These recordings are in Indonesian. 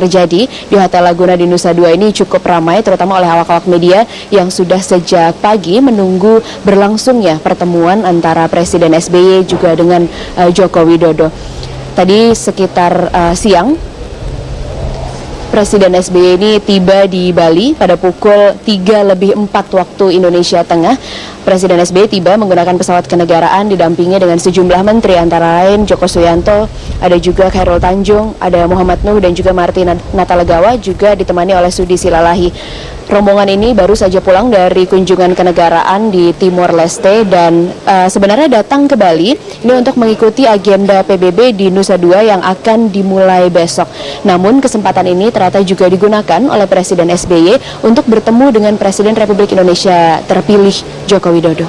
terjadi di Hotel Laguna di Nusa Dua ini cukup ramai, terutama oleh awak-awak media yang sudah sejak pagi menunggu berlangsungnya pertemuan antara Presiden SBY juga dengan Joko Widodo. Tadi sekitar siang, Presiden SBY ini tiba di Bali pada pukul 3:04 waktu Indonesia Tengah. Presiden SBY tiba menggunakan pesawat kenegaraan didampingi dengan sejumlah menteri, antara lain Joko Suyanto, ada juga Khairul Tanjung, ada Muhammad Nuh dan juga Marty Natalegawa, juga ditemani oleh Sudi Silalahi. Rombongan ini baru saja pulang dari kunjungan kenegaraan di Timor Leste dan sebenarnya datang ke Bali ini untuk mengikuti agenda PBB di Nusa Dua yang akan dimulai besok. Namun kesempatan ini ternyata juga digunakan oleh Presiden SBY untuk bertemu dengan Presiden Republik Indonesia terpilih Joko Widodo.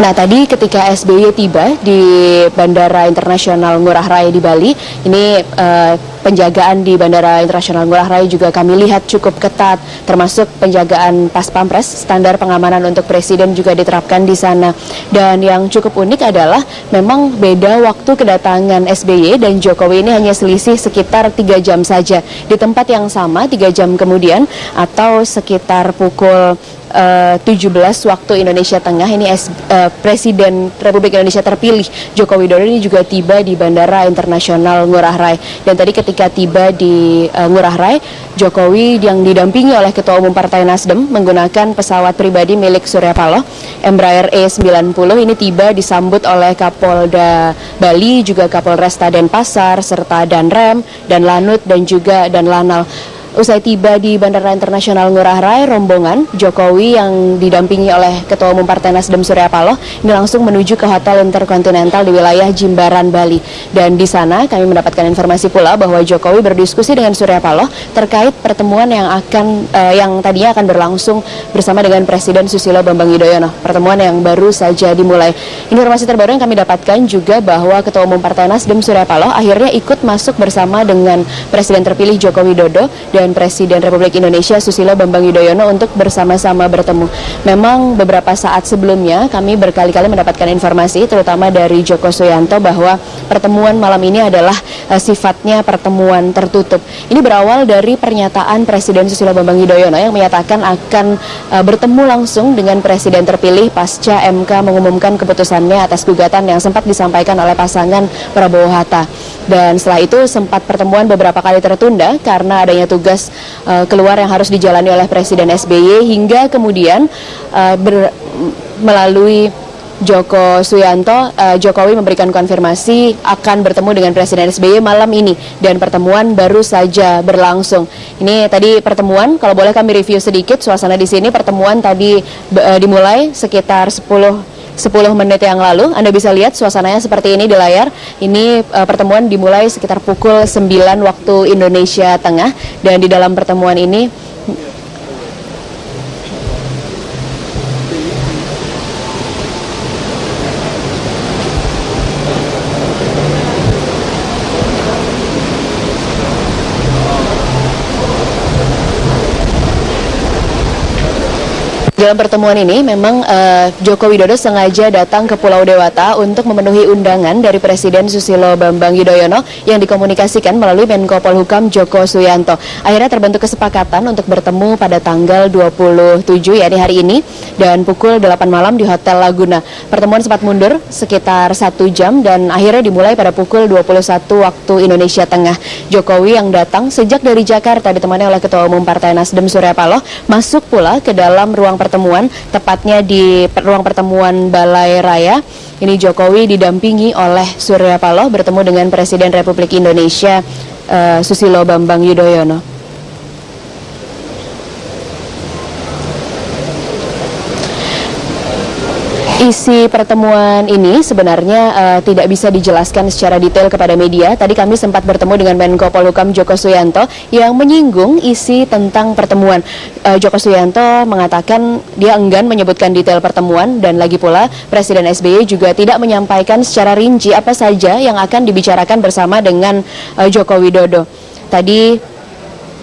Nah, tadi ketika SBY tiba di Bandara Internasional Ngurah Rai di Bali, ini penjagaan di Bandara Internasional Ngurah Rai juga kami lihat cukup ketat, termasuk penjagaan pas pampres, standar pengamanan untuk presiden juga diterapkan di sana. Dan yang cukup unik adalah memang beda waktu kedatangan SBY dan Jokowi ini hanya selisih sekitar 3 jam saja. Di tempat yang sama 3 jam kemudian atau sekitar pukul 17 waktu Indonesia Tengah, ini Presiden Republik Indonesia terpilih Joko Widodo ini juga tiba di Bandara Internasional Ngurah Rai. Dan tadi ketika tiba di Ngurah Rai, Jokowi yang didampingi oleh Ketua Umum Partai Nasdem menggunakan pesawat pribadi milik Surya Paloh Embraer E90 ini tiba disambut oleh Kapolda Bali, juga Kapolresta Denpasar, serta Danrem, dan Lanut dan juga Danlanal. Usai tiba di Bandara Internasional Ngurah Rai, rombongan Jokowi yang didampingi oleh Ketua Umum Partai Nasdem Surya Paloh ini langsung menuju ke Hotel Intercontinental di wilayah Jimbaran, Bali. Dan di sana kami mendapatkan informasi pula bahwa Jokowi berdiskusi dengan Surya Paloh terkait pertemuan yang tadinya akan berlangsung bersama dengan Presiden Susilo Bambang Yudhoyono. Pertemuan yang baru saja dimulai. Informasi terbaru yang kami dapatkan juga bahwa Ketua Umum Partai Nasdem Surya Paloh akhirnya ikut masuk bersama dengan Presiden terpilih Joko Widodo dan Presiden Republik Indonesia Susilo Bambang Yudhoyono untuk bersama-sama bertemu. Memang beberapa saat sebelumnya kami berkali-kali mendapatkan informasi terutama dari Joko Suyanto bahwa pertemuan malam ini adalah sifatnya pertemuan tertutup. Ini berawal dari pernyataan Presiden Susilo Bambang Yudhoyono yang menyatakan akan bertemu langsung dengan Presiden terpilih pasca MK mengumumkan keputusannya atas gugatan yang sempat disampaikan oleh pasangan Prabowo Hatta. Dan setelah itu sempat pertemuan beberapa kali tertunda karena adanya tugas keluar yang harus dijalani oleh Presiden SBY, hingga kemudian melalui Joko Suyanto, Jokowi memberikan konfirmasi akan bertemu dengan Presiden SBY malam ini dan pertemuan baru saja berlangsung. Ini tadi pertemuan, kalau boleh kami review sedikit suasana di sini. Pertemuan tadi dimulai sekitar 10 menit yang lalu. Anda bisa lihat suasananya seperti ini di layar. Ini pertemuan dimulai sekitar pukul 9 waktu Indonesia Tengah, dan di dalam pertemuan ini dalam pertemuan ini memang Joko Widodo sengaja datang ke Pulau Dewata untuk memenuhi undangan dari Presiden Susilo Bambang Yudhoyono yang dikomunikasikan melalui Menko Polhukam Joko Suyanto. Akhirnya terbentuk kesepakatan untuk bertemu pada tanggal 27 yakni hari ini dan pukul 8 malam di Hotel Laguna. Pertemuan sempat mundur sekitar 1 jam dan akhirnya dimulai pada pukul 21 waktu Indonesia Tengah. Jokowi yang datang sejak dari Jakarta ditemani oleh Ketua Umum Partai Nasdem Surya Paloh masuk pula ke dalam ruang pertemuan, tepatnya di ruang pertemuan Balai Raya. Ini Jokowi didampingi oleh Surya Paloh bertemu dengan Presiden Republik Indonesia Susilo Bambang Yudhoyono. Isi pertemuan ini sebenarnya tidak bisa dijelaskan secara detail kepada media. Tadi kami sempat bertemu dengan Menko Polhukam Joko Suyanto yang menyinggung isi tentang pertemuan. Joko Suyanto mengatakan dia enggan menyebutkan detail pertemuan, dan lagi pula Presiden SBY juga tidak menyampaikan secara rinci apa saja yang akan dibicarakan bersama dengan Joko Widodo. Tadi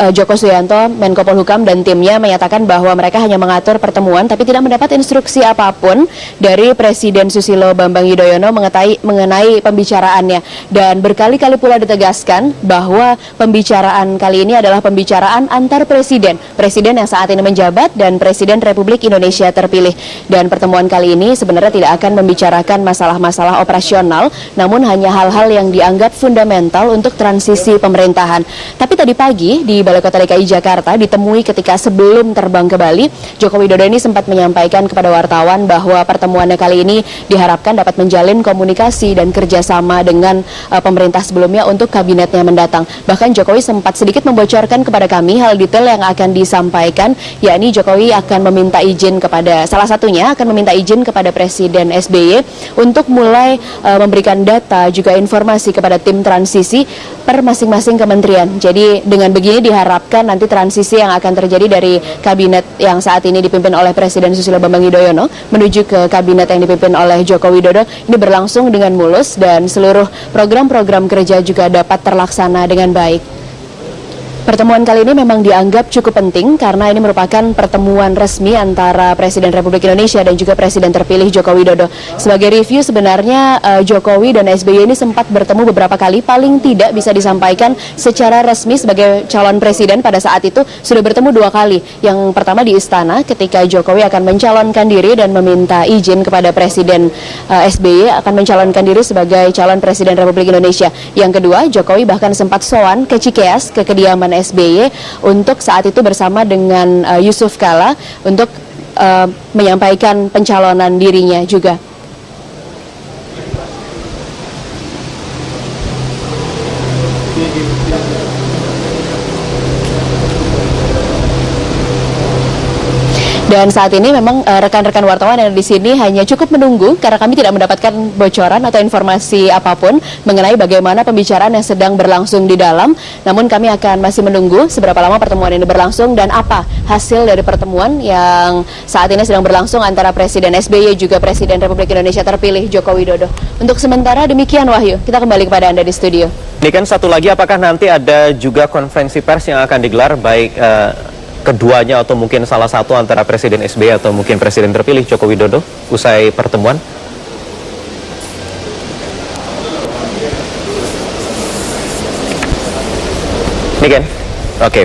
Joko Suyanto, Menko Polhukam dan timnya menyatakan bahwa mereka hanya mengatur pertemuan tapi tidak mendapat instruksi apapun dari Presiden Susilo Bambang Yudhoyono mengenai pembicaraannya. Dan berkali-kali pula ditegaskan bahwa pembicaraan kali ini adalah pembicaraan antar presiden yang saat ini menjabat dan Presiden Republik Indonesia terpilih. Dan pertemuan kali ini sebenarnya tidak akan membicarakan masalah-masalah operasional, namun hanya hal-hal yang dianggap fundamental untuk transisi pemerintahan. Tapi tadi pagi di Balai Kota DKI Jakarta ditemui ketika sebelum terbang ke Bali, Joko Widodo ini sempat menyampaikan kepada wartawan bahwa pertemuannya kali ini diharapkan dapat menjalin komunikasi dan kerjasama dengan pemerintah sebelumnya untuk kabinetnya mendatang. Bahkan Jokowi sempat sedikit membocorkan kepada kami hal detail yang akan disampaikan, yakni Jokowi akan meminta izin kepada, salah satunya akan meminta izin kepada Presiden SBY untuk mulai memberikan data juga informasi kepada tim transisi per masing-masing kementerian. Jadi dengan begini diharapkan nanti transisi yang akan terjadi dari kabinet yang saat ini dipimpin oleh Presiden Susilo Bambang Yudhoyono menuju ke kabinet yang dipimpin oleh Joko Widodo ini berlangsung dengan mulus dan seluruh program-program kerja juga dapat terlaksana dengan baik. Pertemuan kali ini memang dianggap cukup penting karena ini merupakan pertemuan resmi antara Presiden Republik Indonesia dan juga Presiden terpilih Joko Widodo. Sebagai review sebenarnya Jokowi dan SBY ini sempat bertemu beberapa kali, paling tidak bisa disampaikan secara resmi sebagai calon presiden pada saat itu sudah bertemu 2 kali. Yang pertama di Istana ketika Jokowi akan mencalonkan diri dan meminta izin kepada Presiden SBY akan mencalonkan diri sebagai calon Presiden Republik Indonesia. Yang kedua, Jokowi bahkan sempat sowan ke Cikeas, ke kediaman SBY untuk saat itu bersama dengan Yusuf Kala untuk menyampaikan pencalonan dirinya juga. Dan saat ini memang rekan-rekan wartawan yang ada di sini hanya cukup menunggu karena kami tidak mendapatkan bocoran atau informasi apapun mengenai bagaimana pembicaraan yang sedang berlangsung di dalam. Namun kami akan masih menunggu seberapa lama pertemuan ini berlangsung dan apa hasil dari pertemuan yang saat ini sedang berlangsung antara Presiden SBY juga Presiden Republik Indonesia terpilih Joko Widodo. Untuk sementara demikian Wahyu, kita kembali kepada Anda di studio. Ini kan satu lagi, apakah nanti ada juga konferensi pers yang akan digelar baik keduanya atau mungkin salah satu antara Presiden SBY atau mungkin Presiden terpilih Joko Widodo usai pertemuan? Ini kan? Oke.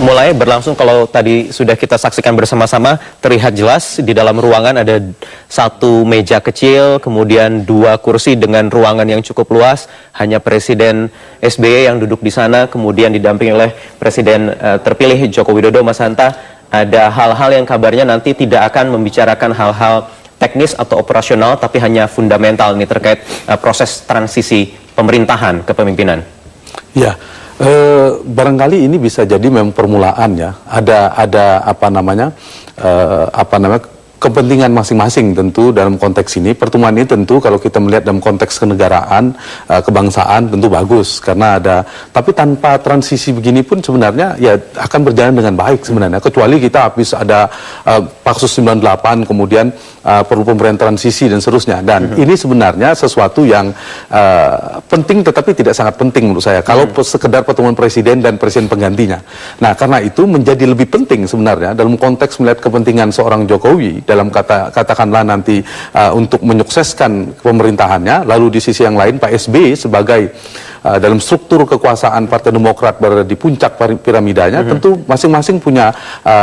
Mulai berlangsung, kalau tadi sudah kita saksikan bersama-sama, terlihat jelas di dalam ruangan ada 1 meja kecil, kemudian 2 kursi dengan ruangan yang cukup luas, hanya Presiden SBY yang duduk di sana, kemudian didampingi oleh Presiden terpilih Joko Widodo. Mas Hanta, ada hal-hal yang kabarnya nanti tidak akan membicarakan hal-hal teknis atau operasional, tapi hanya fundamental ini terkait proses transisi pemerintahan kepemimpinan. Ya. Barangkali ini bisa jadi memang permulaan ya. Ada kepentingan masing-masing tentu dalam konteks ini. Pertemuan ini tentu kalau kita melihat dalam konteks kenegaraan, kebangsaan tentu bagus karena ada, tapi tanpa transisi begini pun sebenarnya ya akan berjalan dengan baik sebenarnya, kecuali kita habis ada Paksus 98 kemudian perlu pemerintahan transisi dan seterusnya. Dan ini sebenarnya sesuatu yang penting tetapi tidak sangat penting menurut saya kalau sekedar pertemuan presiden dan presiden penggantinya. Nah, karena itu menjadi lebih penting sebenarnya dalam konteks melihat kepentingan seorang Jokowi dalam katakanlah nanti untuk menyukseskan pemerintahannya, lalu di sisi yang lain Pak SBY sebagai dalam struktur kekuasaan Partai Demokrat berada di puncak piramidanya, tentu masing-masing punya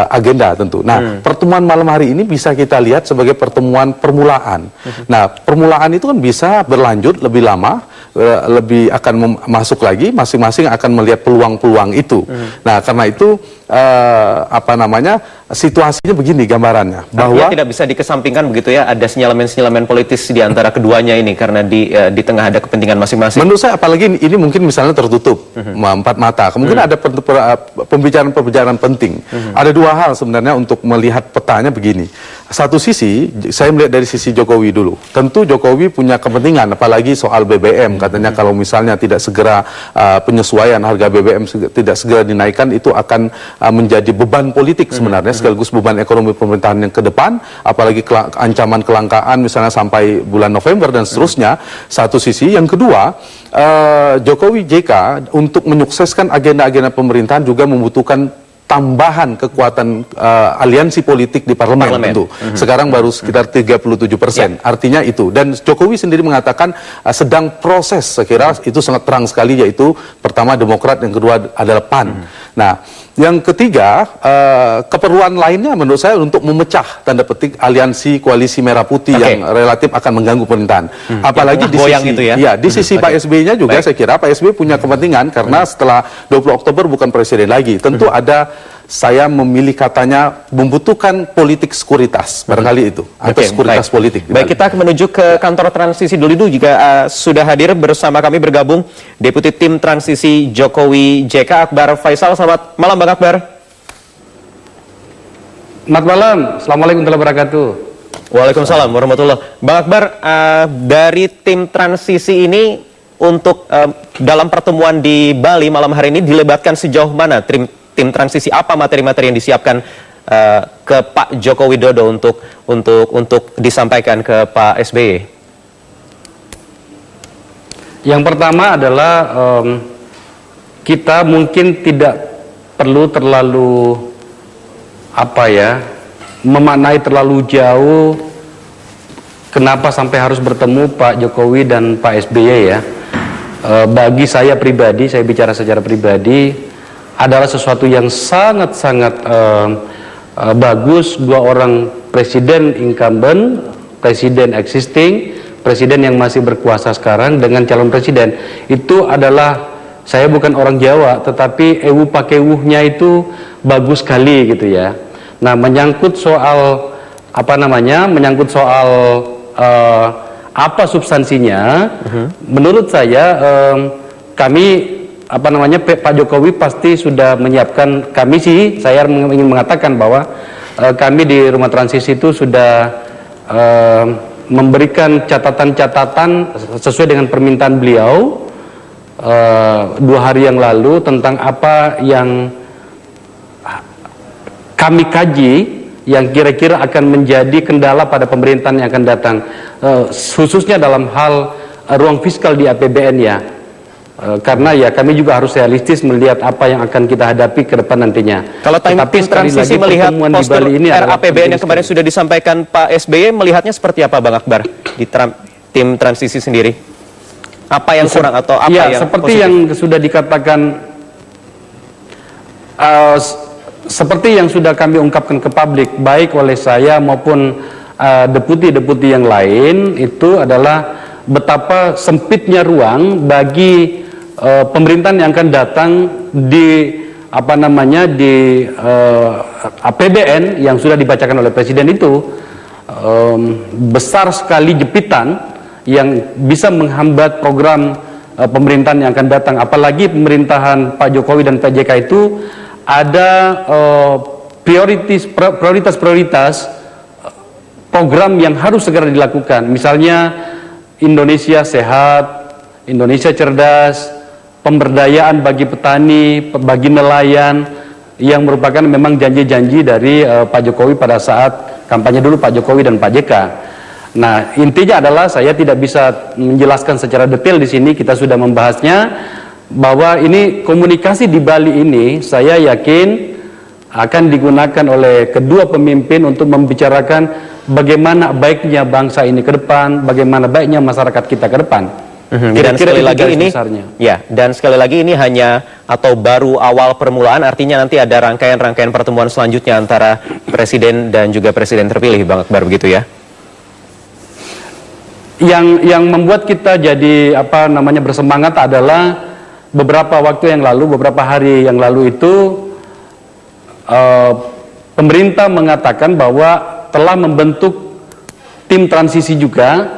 agenda tentu. Nah, pertemuan malam hari ini bisa kita lihat sebagai pertemuan permulaan. Nah, permulaan itu kan bisa berlanjut lebih lama, lebih akan masuk lagi, masing-masing akan melihat peluang-peluang itu. Nah, karena itu situasinya begini gambarannya, bahwa tidak bisa dikesampingkan begitu ya, ada sinyalemen-sinyalemen politis di antara keduanya ini karena di tengah ada kepentingan masing-masing. Menurut saya apalagi ini mungkin misalnya tertutup empat mata, kemungkinan ada pembicaraan-pembicaraan penting. Ada 2 hal sebenarnya untuk melihat petanya begini. satu sisi, saya melihat dari sisi Jokowi dulu. Tentu Jokowi punya kepentingan, apalagi soal BBM. Katanya kalau misalnya tidak segera penyesuaian harga BBM tidak segera dinaikkan, itu akan menjadi beban politik sebenarnya, sekaligus beban ekonomi pemerintahan yang ke depan, apalagi ancaman kelangkaan misalnya sampai bulan November dan seterusnya. Satu sisi. Yang kedua, Jokowi JK untuk menyukseskan agenda-agenda pemerintahan juga membutuhkan tambahan kekuatan aliansi politik di parlemen tentu. Sekarang baru sekitar 37%. Artinya itu. Dan Jokowi sendiri mengatakan sedang proses, saya kira itu sangat terang sekali, yaitu pertama Demokrat, yang kedua adalah PAN. Nah, yang ketiga, keperluan lainnya menurut saya untuk memecah tanda petik aliansi koalisi merah putih yang relatif akan mengganggu pemerintahan. Apalagi di sisi itu di sisi Pak SBY-nya juga saya kira Pak SBY punya kepentingan karena setelah 20 Oktober bukan presiden lagi. Tentu ada, saya memilih katanya membutuhkan politik sekuritas, barangkali itu, atau sekuritas politik. Baik, kita menuju ke kantor transisi dulu juga sudah hadir bersama kami bergabung Deputi Tim Transisi Jokowi JK Akbar Faisal. Selamat malam Bang Akbar. Selamat malam, Assalamualaikum warahmatullahi wabarakatuh. Waalaikumsalam warahmatullahi. Bang Akbar, dari tim transisi ini untuk dalam pertemuan di Bali malam hari ini dilebatkan sejauh mana tim transisi, apa materi-materi yang disiapkan ke Pak Joko Widodo untuk disampaikan ke Pak SBY? Yang pertama adalah kita mungkin tidak perlu terlalu memaknai terlalu jauh kenapa sampai harus bertemu Pak Jokowi dan Pak SBY ya. Bagi saya pribadi, saya bicara secara pribadi, adalah sesuatu yang sangat-sangat bagus. Dua orang presiden incumbent, presiden existing, presiden yang masih berkuasa sekarang dengan calon presiden, itu adalah, saya bukan orang Jawa, tetapi ewu pakewuhnya itu bagus sekali gitu ya. Nah, menyangkut soal menyangkut soal apa substansinya, menurut saya kami Pak Jokowi pasti sudah menyiapkan, saya ingin mengatakan bahwa kami di Rumah Transisi itu sudah memberikan catatan-catatan sesuai dengan permintaan beliau 2 hari yang lalu tentang apa yang kami kaji yang kira-kira akan menjadi kendala pada pemerintahan yang akan datang, khususnya dalam hal ruang fiskal di APBN ya. Karena ya kami juga harus realistis melihat apa yang akan kita hadapi ke depan nantinya. Kalau tim transisi melihat postur RAPBN yang kemarin sudah disampaikan Pak SBY, melihatnya seperti apa Bang Akbar di tim transisi sendiri? Apa yang kurang atau apa yang seperti positif? Yang sudah dikatakan, seperti yang sudah kami ungkapkan ke publik, baik oleh saya maupun deputi-deputi yang lain, itu adalah betapa sempitnya ruang bagi pemerintahan yang akan datang di APBN yang sudah dibacakan oleh presiden itu. Besar sekali jepitan yang bisa menghambat program pemerintahan yang akan datang, apalagi pemerintahan Pak Jokowi dan Pak JK itu ada prioritas program yang harus segera dilakukan. Misalnya Indonesia sehat, Indonesia cerdas, pemberdayaan bagi petani, bagi nelayan, yang merupakan memang janji-janji dari Pak Jokowi pada saat kampanye dulu Pak Jokowi dan Pak JK. Nah, intinya adalah saya tidak bisa menjelaskan secara detail di sini, kita sudah membahasnya, bahwa ini komunikasi di Bali ini saya yakin akan digunakan oleh kedua pemimpin untuk membicarakan bagaimana baiknya bangsa ini ke depan, bagaimana baiknya masyarakat kita ke depan. Dan sekali lagi ini, dan sekali lagi ini hanya atau baru awal permulaan, artinya nanti ada rangkaian-rangkaian pertemuan selanjutnya antara presiden dan juga presiden terpilih, Bang Akbar, begitu ya? Yang membuat kita jadi bersemangat adalah beberapa waktu yang lalu, beberapa hari yang lalu itu pemerintah mengatakan bahwa telah membentuk tim transisi juga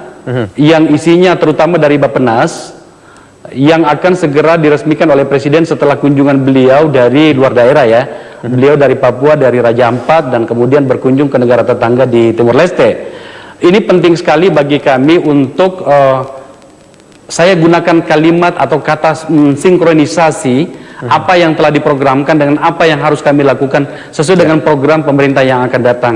yang isinya terutama dari Bappenas yang akan segera diresmikan oleh presiden setelah kunjungan beliau dari luar daerah ya. Beliau dari Papua, dari Raja Ampat, dan kemudian berkunjung ke negara tetangga di Timur Leste. Ini penting sekali bagi kami untuk saya gunakan kalimat atau kata sinkronisasi apa yang telah diprogramkan dengan apa yang harus kami lakukan sesuai dengan program pemerintah yang akan datang.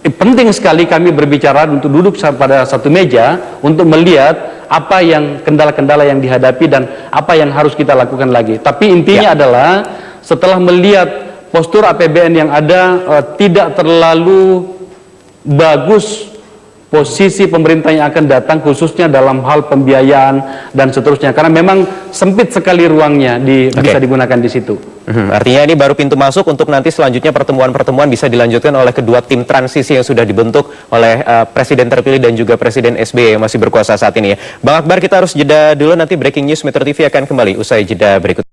Penting sekali kami berbicara untuk duduk pada satu meja untuk melihat apa yang kendala-kendala yang dihadapi dan apa yang harus kita lakukan lagi. Tapi intinya adalah setelah melihat postur APBN yang ada tidak terlalu bagus posisi pemerintah yang akan datang, khususnya dalam hal pembiayaan dan seterusnya, karena memang sempit sekali ruangnya bisa digunakan di situ. Artinya ini baru pintu masuk untuk nanti selanjutnya pertemuan-pertemuan bisa dilanjutkan oleh kedua tim transisi yang sudah dibentuk oleh Presiden terpilih dan juga Presiden SBY yang masih berkuasa saat ini ya. Bang Akbar, kita harus jeda dulu, nanti Breaking News Metro TV akan kembali usai jeda berikut.